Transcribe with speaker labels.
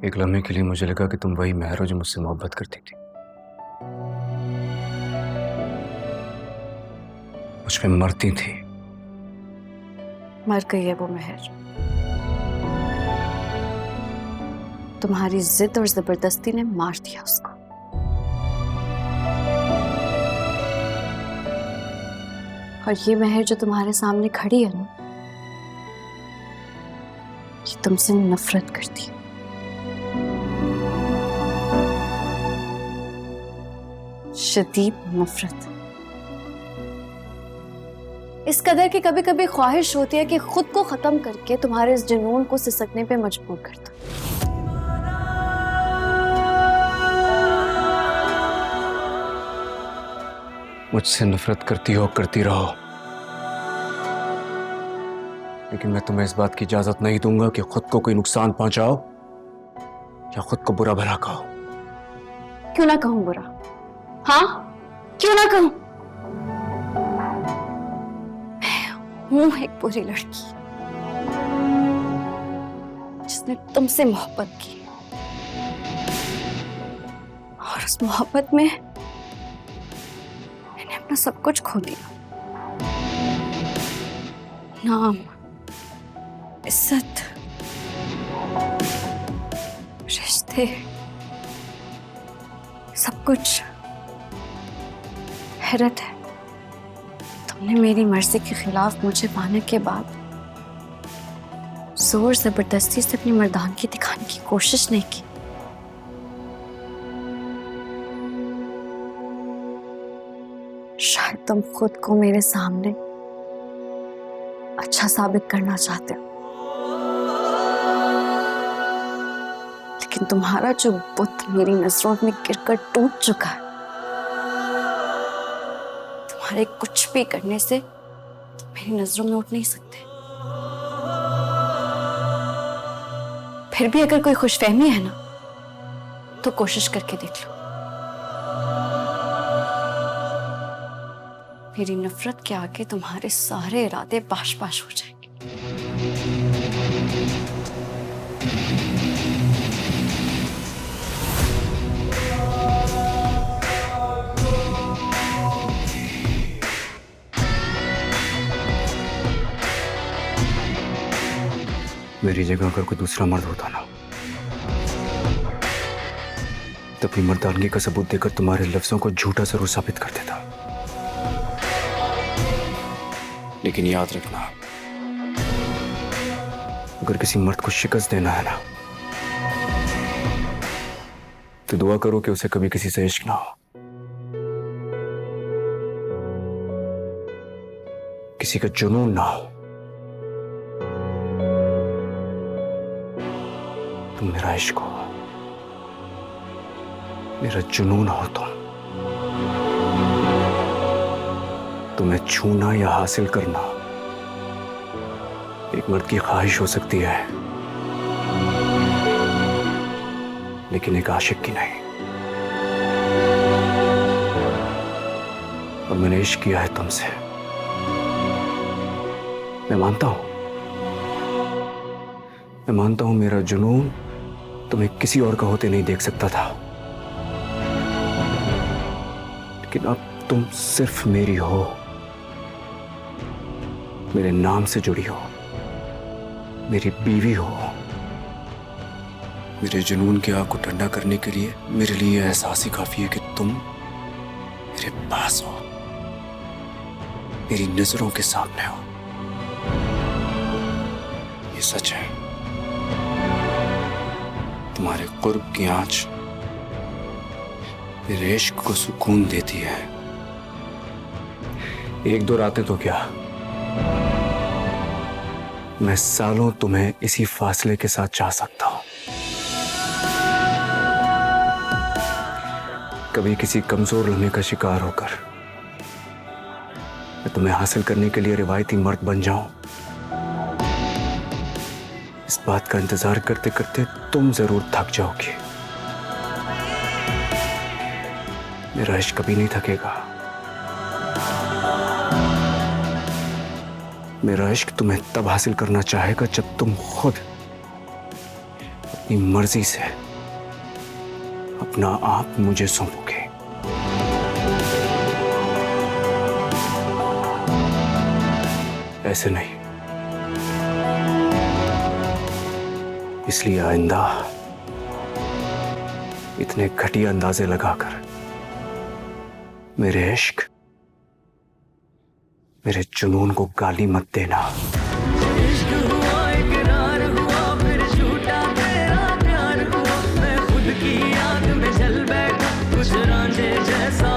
Speaker 1: एक लम्हे के लिए मुझे लगा कि तुम वही महर हो जो मुझसे मोहब्बत करती थी। मुझ पे मरती थी।
Speaker 2: मर गई है वो महर। तुम्हारी जिद और जबरदस्ती ने मार दिया उसको। और ये महर जो तुम्हारे सामने खड़ी है ना, ये तुमसे नफरत करती है। शदीद नफरत। इस कदर की कभी कभी ख्वाहिश होती है कि खुद को खत्म करके तुम्हारे इस जुनून को सिसकने पे मजबूर कर दो।
Speaker 1: मुझसे नफरत करती हो, करती रहो, लेकिन मैं तुम्हें इस बात की इजाजत नहीं दूंगा कि खुद को कोई नुकसान पहुंचाओ या खुद को बुरा भला कहो।
Speaker 2: क्यों ना कहूं बुरा? हाँ, क्यों ना कहूं? मैं हूं एक बुरी लड़की जिसने तुमसे मोहब्बत की और उस मोहब्बत में मैंने अपना सब कुछ खो दिया। नाम, इज्जत, रिश्ते, सब कुछ। हैरत है, तुमने मेरी मर्जी के खिलाफ मुझे पाने के बाद जोर जबरदस्ती से अपनी मर्दानगी दिखाने की कोशिश नहीं की। शायद तुम खुद को मेरे सामने अच्छा साबित करना चाहते हो, लेकिन तुम्हारा जो बुत मेरी नजरों में गिरकर टूट चुका है, तुम्हारे कुछ भी करने से तुम मेरी नजरों में उठ नहीं सकते। फिर भी अगर कोई खुशफहमी है ना, तो कोशिश करके देख लो। मेरी नफरत के आगे तुम्हारे सारे इरादे बाश बाश हो जाएंगे।
Speaker 1: मेरी जगह अगर कोई दूसरा मर्द होता ना, तो अपनी मर्दानगी का सबूत देकर तुम्हारे लफ्जों को झूठा जरूर साबित कर देता। लेकिन याद रखना, अगर किसी मर्द को शिकस्त देना है ना, तो दुआ करो कि उसे कभी किसी से इश्क ना हो, किसी का जुनून ना हो। तुम मेरा इश्क हो, मेरा जुनून हो। तुम्हें छूना या हासिल करना एक मर्द की ख्वाहिश हो सकती है, लेकिन एक आशिक की नहीं। और मैंने इश्क किया है तुमसे, मैं मानता हूं मेरा जुनून तुम्हें किसी और का होते नहीं देख सकता था, लेकिन अब तुम सिर्फ मेरी हो, मेरे नाम से जुड़ी हो, मेरी बीवी हो। मेरे जुनून की आग को ठंडा करने के लिए मेरे लिए एहसास ही काफी है कि तुम मेरे पास हो, मेरी नजरों के सामने हो। ये सच है, तुम्हारे कुर्ब की आंच मेरे इश्क को सुकून देती है। एक दो रातें तो क्या, मैं सालों तुम्हें इसी फासले के साथ चाह सकता हूं। कभी किसी कमजोर लम्हे का शिकार होकर मैं तुम्हें हासिल करने के लिए रिवायती मर्द बन जाऊं, इस बात का इंतजार करते करते तुम जरूर थक जाओगे। मेरा इश्क कभी नहीं थकेगा। मेरा इश्क तुम्हें तब हासिल करना चाहेगा जब तुम खुद अपनी मर्जी से अपना आप मुझे सौंपोगे। ऐसे नहीं। इसलिए आइंदा इतने घटिया अंदाजे लगाकर मेरे इश्क, मेरे जुनून को गाली मत देना।
Speaker 3: इश्क हुआ, इकरार हुआ, फिर झूठा तेरा प्यार हुआ। मैं खुद की आग में जल बैठा, कुछ रांझे जैसा